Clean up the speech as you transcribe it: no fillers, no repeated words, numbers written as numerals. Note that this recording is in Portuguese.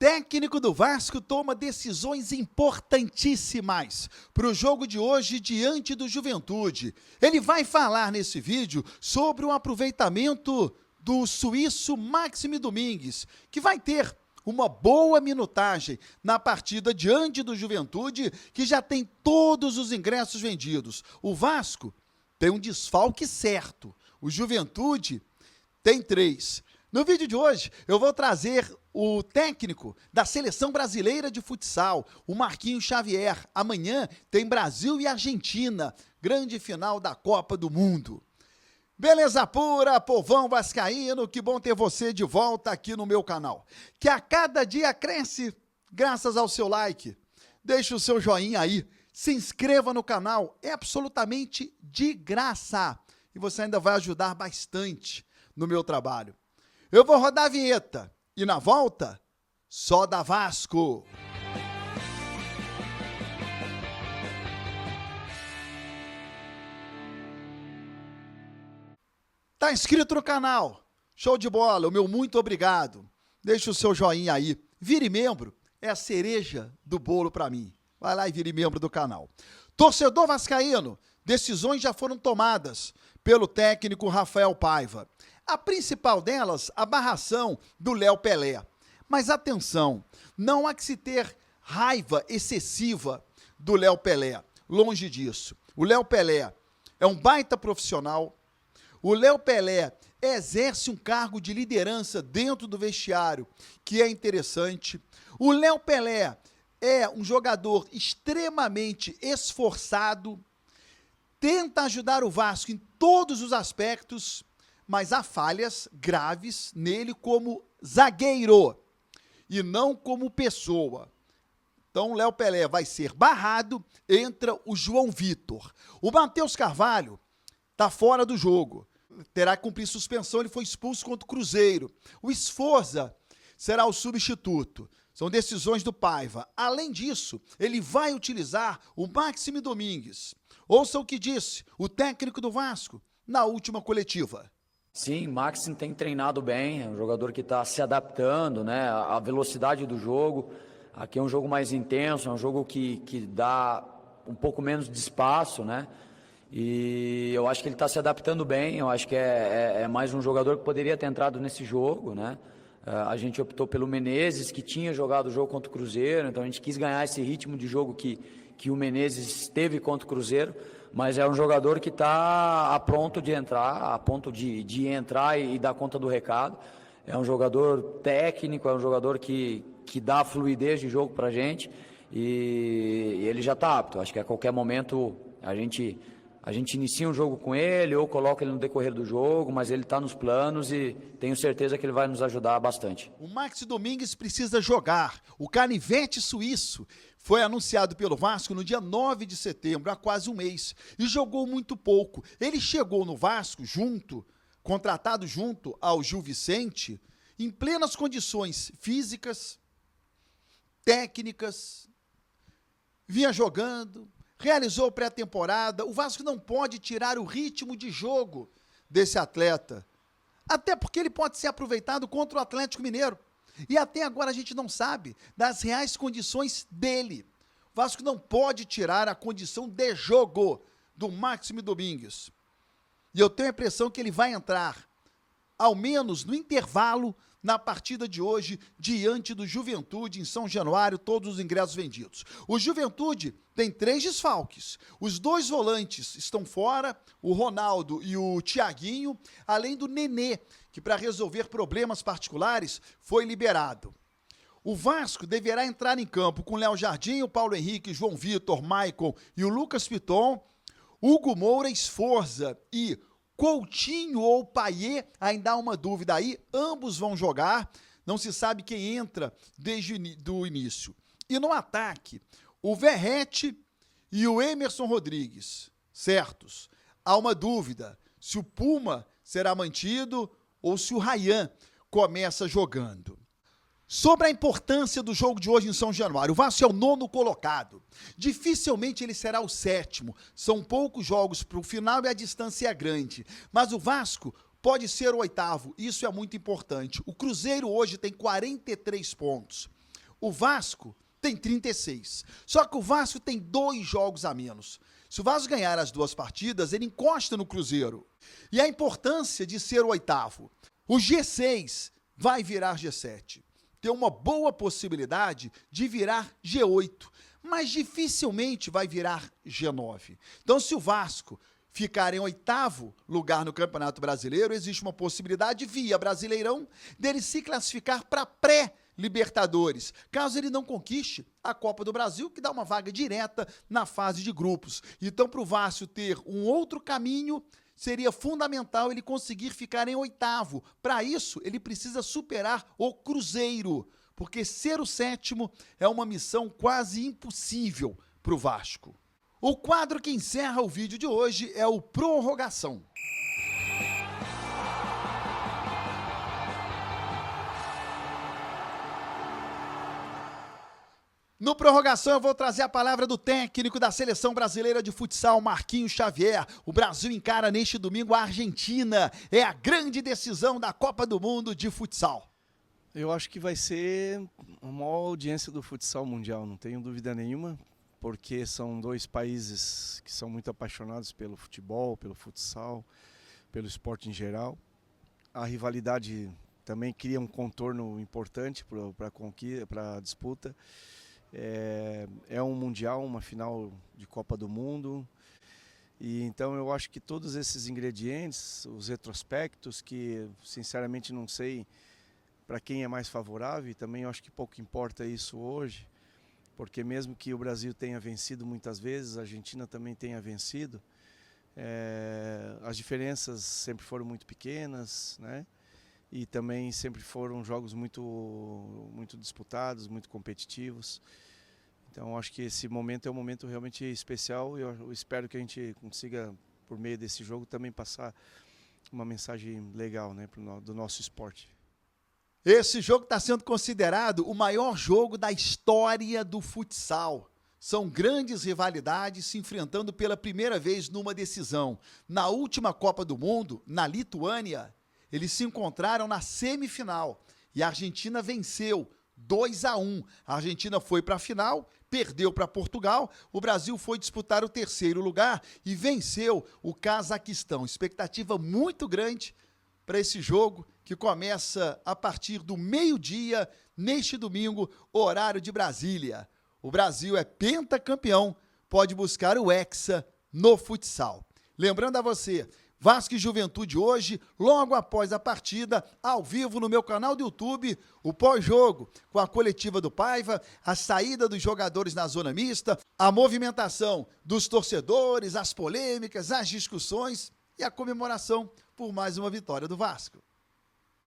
técnico do Vasco toma decisões importantíssimas para o jogo de hoje diante do Juventude. Ele vai falar nesse vídeo sobre o aproveitamento do suíço Maxime Domingues, que vai ter uma boa minutagem na partida diante do Juventude, que já tem todos os ingressos vendidos. O Vasco tem um desfalque certo, o Juventude tem 3. No vídeo de hoje, eu vou trazer o técnico da Seleção Brasileira de Futsal, o Marquinhos Xavier. Amanhã tem Brasil e Argentina, grande final da Copa do Mundo. Beleza pura, povão vascaíno, que bom ter você de volta aqui no meu canal, que a cada dia cresce graças ao seu like. Deixe o seu joinha aí, se inscreva no canal, é absolutamente de graça e você ainda vai ajudar bastante no meu trabalho. Eu vou rodar a vinheta e na volta, só da Vasco. Tá inscrito no canal? Show de bola, o meu muito obrigado. Deixa o seu joinha aí. Vire membro, é a cereja do bolo para mim. Vai lá e vire membro do canal. Torcedor vascaíno, decisões já foram tomadas pelo técnico Rafael Paiva. A principal delas, a barração do Léo Pelé. Mas atenção, não há que se ter raiva excessiva do Léo Pelé. Longe disso. O Léo Pelé é um baita profissional. O Léo Pelé exerce um cargo de liderança dentro do vestiário, que é interessante. O Léo Pelé é um jogador extremamente esforçado, tenta ajudar o Vasco em todos os aspectos, mas há falhas graves nele como zagueiro e não como pessoa. Então o Léo Pelé vai ser barrado, entra o João Vitor. O Matheus Carvalho está fora do jogo, terá que cumprir suspensão, ele foi expulso contra o Cruzeiro. O Sforza será o substituto. São decisões do Paiva. Além disso, ele vai utilizar o Maxime Domingues. Ouça o que disse o técnico do Vasco na última coletiva. Sim, Maxime tem treinado bem, é um jogador que está se adaptando, né, à velocidade do jogo. Aqui é um jogo mais intenso, é um jogo que dá um pouco menos de espaço, né? E eu acho que ele está se adaptando bem, eu acho que é mais um jogador que poderia ter entrado nesse jogo, né? A gente optou pelo Menezes, que tinha jogado o jogo contra o Cruzeiro, então a gente quis ganhar esse ritmo de jogo que o Menezes teve contra o Cruzeiro, mas é um jogador que está a ponto de entrar, a ponto de entrar e dar conta do recado. É um jogador técnico, é um jogador que dá fluidez de jogo para a gente e ele já está apto. Acho que a qualquer momento a gente inicia um jogo com ele ou coloca ele no decorrer do jogo, mas ele está nos planos e tenho certeza que ele vai nos ajudar bastante. O Maxime Domingues precisa jogar. O canivete suíço foi anunciado pelo Vasco no dia 9 de setembro, há quase um mês, e jogou muito pouco. Ele chegou no Vasco contratado junto ao Gil Vicente, em plenas condições físicas, técnicas, vinha jogando, realizou pré-temporada. O Vasco não pode tirar o ritmo de jogo desse atleta, até porque ele pode ser aproveitado contra o Atlético Mineiro. E até agora a gente não sabe das reais condições dele. O Vasco não pode tirar a condição de jogo do Maxime Domingues. E eu tenho a impressão que ele vai entrar, ao menos no intervalo, na partida de hoje, diante do Juventude, em São Januário, todos os ingressos vendidos. O Juventude tem 3 desfalques. Os 2 volantes estão fora, o Ronaldo e o Thiaguinho, além do Nenê, que para resolver problemas particulares foi liberado. O Vasco deverá entrar em campo com Léo Jardim, o Paulo Henrique, João Vitor, Maicon e o Lucas Piton, Hugo Moura, Sforza e Coutinho ou Payet, ainda há uma dúvida aí, ambos vão jogar, não se sabe quem entra desde o início. E no ataque, o Verrete e o Emerson Rodrigues, certos. Há uma dúvida, se o Puma será mantido ou se o Ryan começa jogando. Sobre a importância do jogo de hoje em São Januário, o Vasco é o 9º colocado. Dificilmente ele será o 7º. São poucos jogos para o final e a distância é grande. Mas o Vasco pode ser o 8º. Isso é muito importante. O Cruzeiro hoje tem 43 pontos. O Vasco tem 36. Só que o Vasco tem 2 jogos a menos. Se o Vasco ganhar as 2 partidas, ele encosta no Cruzeiro. E a importância de ser o 8º. O G6 vai virar G7. Tem uma boa possibilidade de virar G8, mas dificilmente vai virar G9. Então, se o Vasco ficar em 8º lugar no Campeonato Brasileiro, existe uma possibilidade, via Brasileirão, dele se classificar para pré-Libertadores, caso ele não conquiste a Copa do Brasil, que dá uma vaga direta na fase de grupos. Então, para o Vasco ter um outro caminho, seria fundamental ele conseguir ficar em 8º. Para isso, ele precisa superar o Cruzeiro, porque ser o 7º é uma missão quase impossível para o Vasco. O quadro que encerra o vídeo de hoje é o Prorrogação. No Prorrogação, eu vou trazer a palavra do técnico da Seleção Brasileira de Futsal, Marquinhos Xavier. O Brasil encara neste domingo a Argentina. É a grande decisão da Copa do Mundo de Futsal. Eu acho que vai ser a maior audiência do futsal mundial, não tenho dúvida nenhuma, porque são 2 países que são muito apaixonados pelo futebol, pelo futsal, pelo esporte em geral. A rivalidade também cria um contorno importante para a disputa. É um mundial, uma final de Copa do Mundo, e então eu acho que todos esses ingredientes, os retrospectos, que sinceramente não sei para quem é mais favorável, e também eu acho que pouco importa isso hoje, porque mesmo que o Brasil tenha vencido muitas vezes, a Argentina também tenha vencido, as diferenças sempre foram muito pequenas, né? E também sempre foram jogos muito disputados, muito competitivos. Então acho que esse momento é um momento realmente especial, e eu espero que a gente consiga, por meio desse jogo, também passar uma mensagem legal, né, do nosso esporte. Esse jogo está sendo considerado o maior jogo da história do futsal. São grandes rivalidades se enfrentando pela primeira vez numa decisão. Na última Copa do Mundo, na Lituânia, eles se encontraram na semifinal e a Argentina venceu 2-1. A Argentina foi para a final, perdeu para Portugal, o Brasil foi disputar o 3º lugar e venceu o Cazaquistão. Expectativa muito grande para esse jogo, que começa a partir do meio-dia, neste domingo, horário de Brasília. O Brasil é pentacampeão, pode buscar o Hexa no futsal. Lembrando a você, Vasco e Juventude hoje, logo após a partida, ao vivo no meu canal do YouTube, o pós-jogo, com a coletiva do Paiva, a saída dos jogadores na zona mista, a movimentação dos torcedores, as polêmicas, as discussões e a comemoração por mais uma vitória do Vasco.